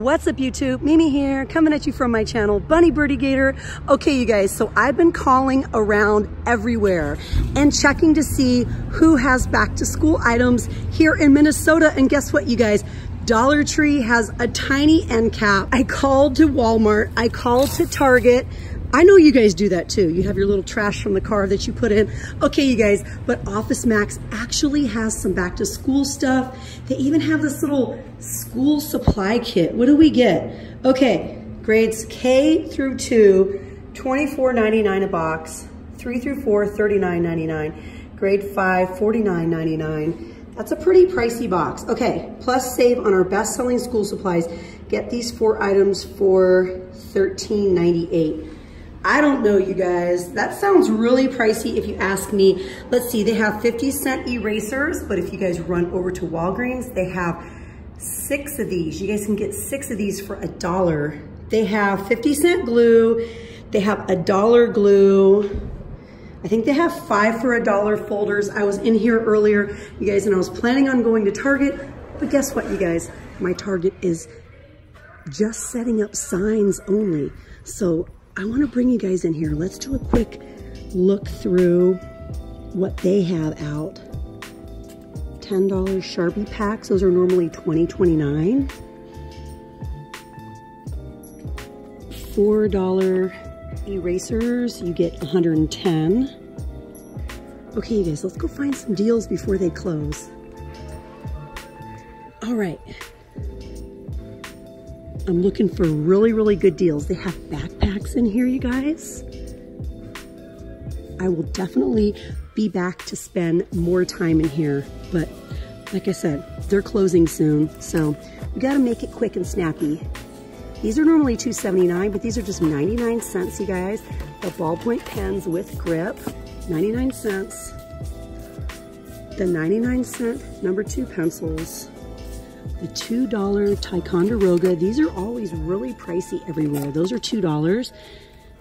What's up YouTube? Mimi here, coming at you from my channel, Bunny Birdie Gator. Okay you guys, so I've been calling around everywhere and checking to see who has back to school items here in Minnesota. And guess what you guys? Dollar Tree has a tiny end cap. I called to Walmart, I called to Target. I know you guys do that too. You have your little trash from the car that you put in. Okay, you guys, but Office Max actually has some back to school stuff. They even have this little school supply kit. What do we get? Okay, grades K through 2, $24.99 a box. 3 through 4, $39.99. Grade 5, $49.99. That's a pretty pricey box. Okay, plus save on our best-selling school supplies. Get these 4 items for $13.98. I don't know, you guys. That sounds really pricey if you ask me. Let's see, they have 50-cent erasers, but if you guys run over to Walgreens, they have 6 of these. You guys can get 6 of these for $1. They have 50-cent glue. They have $1 glue. I think they have 5 for $1 folders. I was in here earlier, you guys, and I was planning on going to Target, but guess what, you guys? My Target is just setting up signs only. So I want to bring you guys in here. Let's do a quick look through what they have out. $10 Sharpie packs. Those are normally $20.29. $4 erasers. You get 110. Okay, you guys, let's go find some deals before they close. All right. I'm looking for really, really good deals. They have backpacks in here, you guys. I will definitely be back to spend more time in here, but like I said, they're closing soon, so we gotta make it quick and snappy. These are normally $2.79, but these are just 99 cents, you guys. The ballpoint pens with grip, 99 cents. The 99-cent number 2 pencils. The $2 Ticonderoga. These are always really pricey everywhere. Those are $2.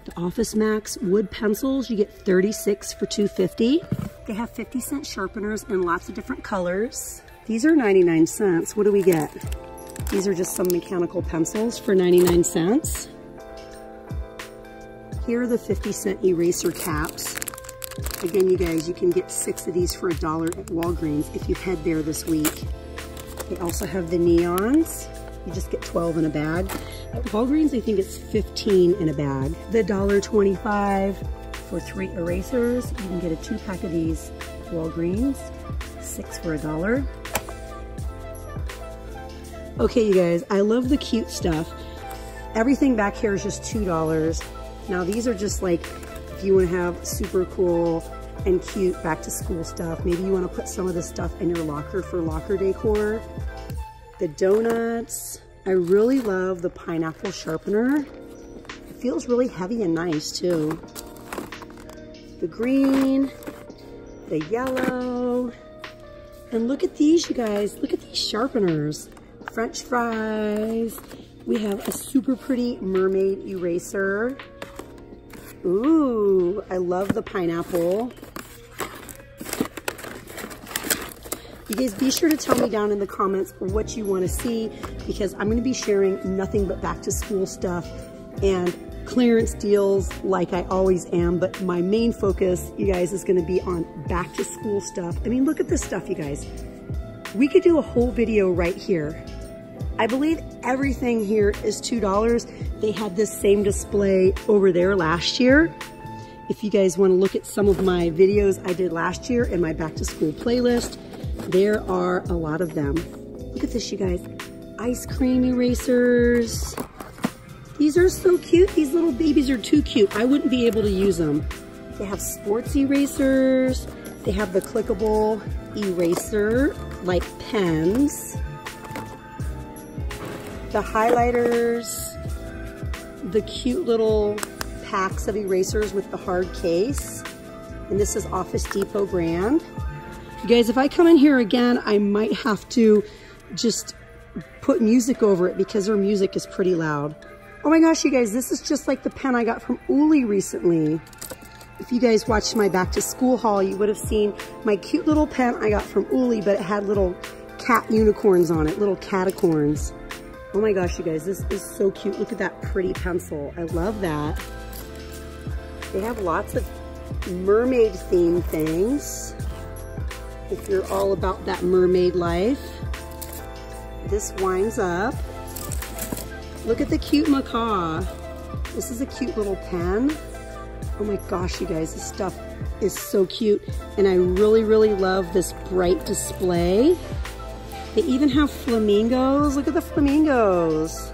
The Office Max wood pencils, you get 36 for $2.50. They have 50-cent sharpeners in lots of different colors. These are 99 cents. What do we get? These are just some mechanical pencils for 99 cents. Here are the 50-cent eraser caps. Again, you guys, you can get 6 of these for $1 at Walgreens if you head there this week. They also have the neons. You just get 12 in a bag. At Walgreens, I think it's 15 in a bag. The $1.25 for 3 erasers. You can get a 2-pack of these at Walgreens. 6 for $1. Okay, you guys, I love the cute stuff. Everything back here is just $2. Now, these are just like, if you want to have super cool and cute back to school stuff. Maybe you want to put some of this stuff in your locker for locker decor. The donuts. I really love the pineapple sharpener. It feels really heavy and nice too. The green, the yellow. And look at these, you guys. Look at these sharpeners. French fries. We have a super pretty mermaid eraser. Ooh, I love the pineapple. You guys be sure to tell me down in the comments what you want to see, because I'm going to be sharing nothing but back to school stuff and clearance deals like I always am. But my main focus, you guys, is going to be on back to school stuff. I mean, look at this stuff, you guys. We could do a whole video right here. I believe everything here is $2. They had this same display over there last year. If you guys want to look at some of my videos I did last year in my back to school playlist, there are a lot of them. Look at this, you guys. Ice cream erasers. These are so cute. These little babies are too cute. I wouldn't be able to use them. They have sports erasers. They have the clickable eraser, like pens. The highlighters, the cute little packs of erasers with the hard case. And this is Office Depot brand. You guys, if I come in here again, I might have to just put music over it because their music is pretty loud. Oh my gosh, you guys, this is just like the pen I got from Uli recently. If you guys watched my back to school haul, you would have seen my cute little pen I got from Uli, but it had little cat unicorns on it, little catacorns. Oh my gosh, you guys, this is so cute. Look at that pretty pencil. I love that. They have lots of mermaid themed things. If you're all about that mermaid life. This winds up. Look at the cute macaw. This is a cute little pen. Oh my gosh, you guys, this stuff is so cute. And I really, really love this bright display. They even have flamingos. Look at the flamingos.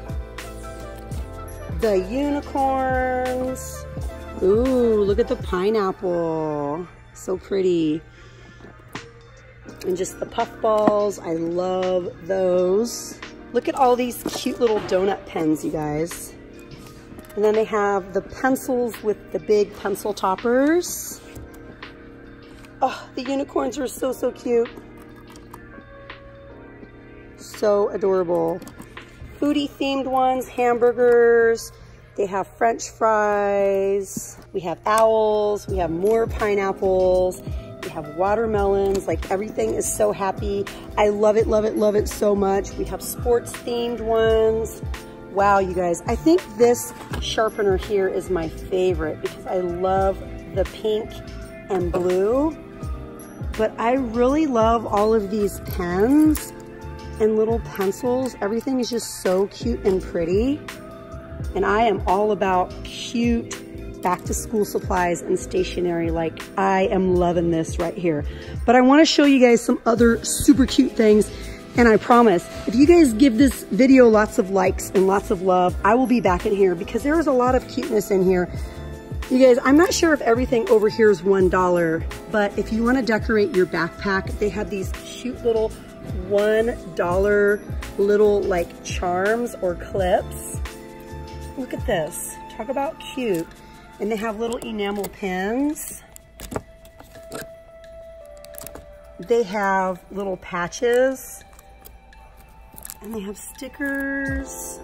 The unicorns. Ooh, look at the pineapple. So pretty. And just the puffballs. I love those. Look at all these cute little donut pens, you guys. And then they have the pencils with the big pencil toppers. Oh, the unicorns are so, so cute. So adorable. Foodie themed ones, hamburgers. They have French fries. We have owls. We have more pineapples. We have watermelons. Like, everything is so happy. I love it, love it, love it so much. We have sports themed ones. Wow, you guys. I think this sharpener here is my favorite because I love the pink and blue. But I really love all of these pens and little pencils. Everything is just so cute and pretty. And I am all about cute back to school supplies and stationery. Like, I am loving this right here. But I want to show you guys some other super cute things. And I promise, if you guys give this video lots of likes and lots of love, I will be back in here because there is a lot of cuteness in here. You guys, I'm not sure if everything over here is $1, but if you want to decorate your backpack, they have these cute little $1 little like charms or clips. Look at this. Talk about cute. And they have little enamel pins. They have little patches. And they have stickers.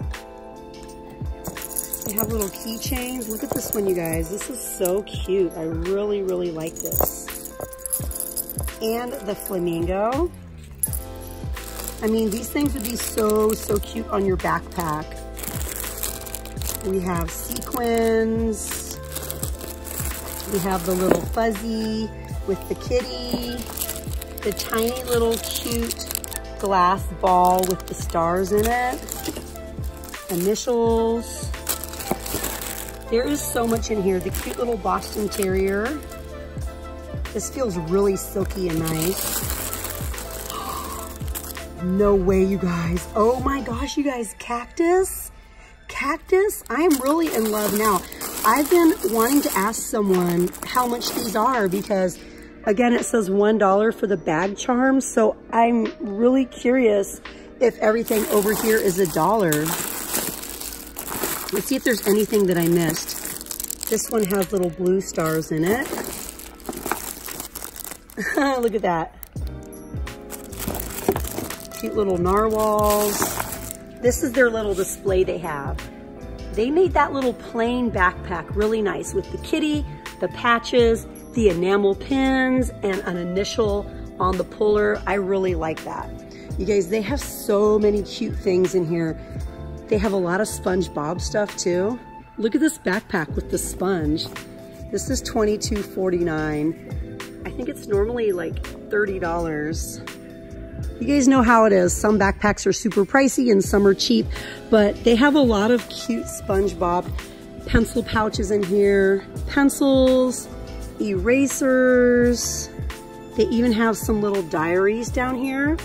They have little keychains. Look at this one, you guys. This is so cute. I really, really like this. And the flamingo. I mean, these things would be so, so cute on your backpack. We have sequins. We have the little fuzzy with the kitty. The tiny little cute glass ball with the stars in it. Initials. There is so much in here. The cute little Boston Terrier. This feels really silky and nice. No way, you guys. Oh my gosh, you guys. Cactus? Cactus? I am really in love now. I've been wanting to ask someone how much these are because, again, it says $1 for the bag charms. So I'm really curious if everything over here is $1. Let's see if there's anything that I missed. This one has little blue stars in it. Look at that. Cute little narwhals. This is their little display they have. They made that little plain backpack really nice with the kitty, the patches, the enamel pins, and an initial on the puller. I really like that. You guys, they have so many cute things in here. They have a lot of SpongeBob stuff too. Look at this backpack with the sponge. This is $22.49. I think it's normally like $30. You guys know how it is. Some backpacks are super pricey and some are cheap, but they have a lot of cute SpongeBob pencil pouches in here. Pencils, erasers. They even have some little diaries down here.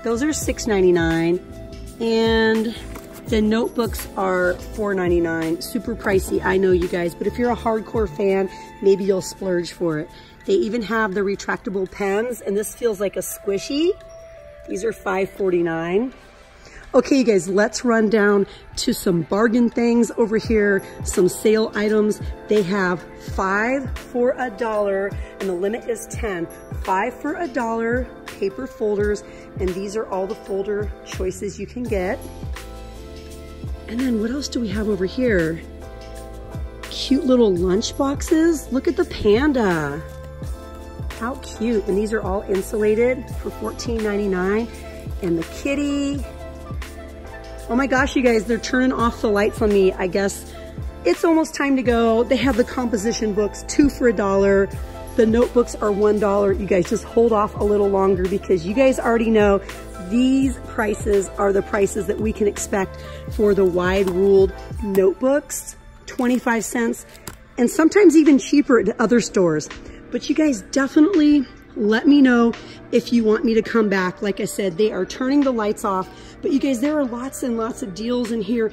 Those are $6.99. And the notebooks are $4.99. Super pricey, I know, you guys, but if you're a hardcore fan, maybe you'll splurge for it. They even have the retractable pens, and this feels like a squishy. These are $5.49. Okay, you guys, let's run down to some bargain things over here, some sale items. They have 5 for $1, and the limit is 10. 5 for $1 paper folders, and these are all the folder choices you can get. And then what else do we have over here? Cute little lunch boxes. Look at the panda. How cute. And these are all insulated for $14.99. And the kitty. Oh my gosh, you guys, they're turning off the lights on me. I guess it's almost time to go. They have the composition books, 2 for $1. The notebooks are $1. You guys just hold off a little longer because you guys already know these prices are the prices that we can expect for the wide ruled notebooks, 25 cents, and sometimes even cheaper at other stores. But you guys definitely let me know if you want me to come back. Like I said, they are turning the lights off, but you guys, there are lots and lots of deals in here.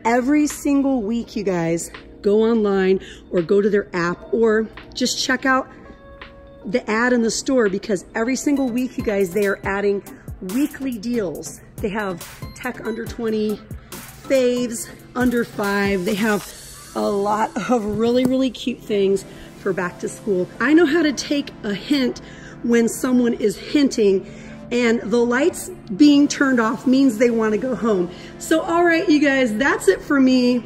Every single week, you guys, go online or go to their app or just check out the ad in the store, because every single week, you guys, they are adding weekly deals. They have tech under 20, faves under 5. They have a lot of really, really cute things for back to school. I know how to take a hint when someone is hinting, and the lights being turned off means they want to go home. So, all right, you guys, that's it for me.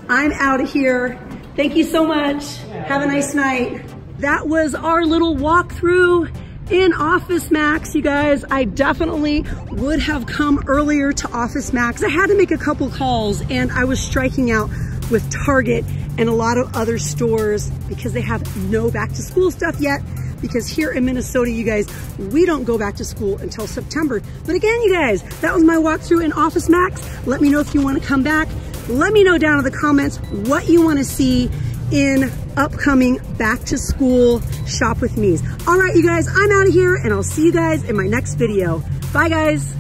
I'm out of here. Thank you so much. Have a nice night. That was our little walkthrough in Office Max, you guys. I definitely would have come earlier to Office Max. I had to make a couple calls, and I was striking out with Target and a lot of other stores because they have no back to school stuff yet. Because here in Minnesota, you guys, we don't go back to school until September. But again, you guys, that was my walkthrough in Office Max. Let me know if you want to come back. Let me know down in the comments what you want to see in upcoming back to school shop with me's. All right, you guys, I'm out of here, and I'll see you guys in my next video. Bye, guys.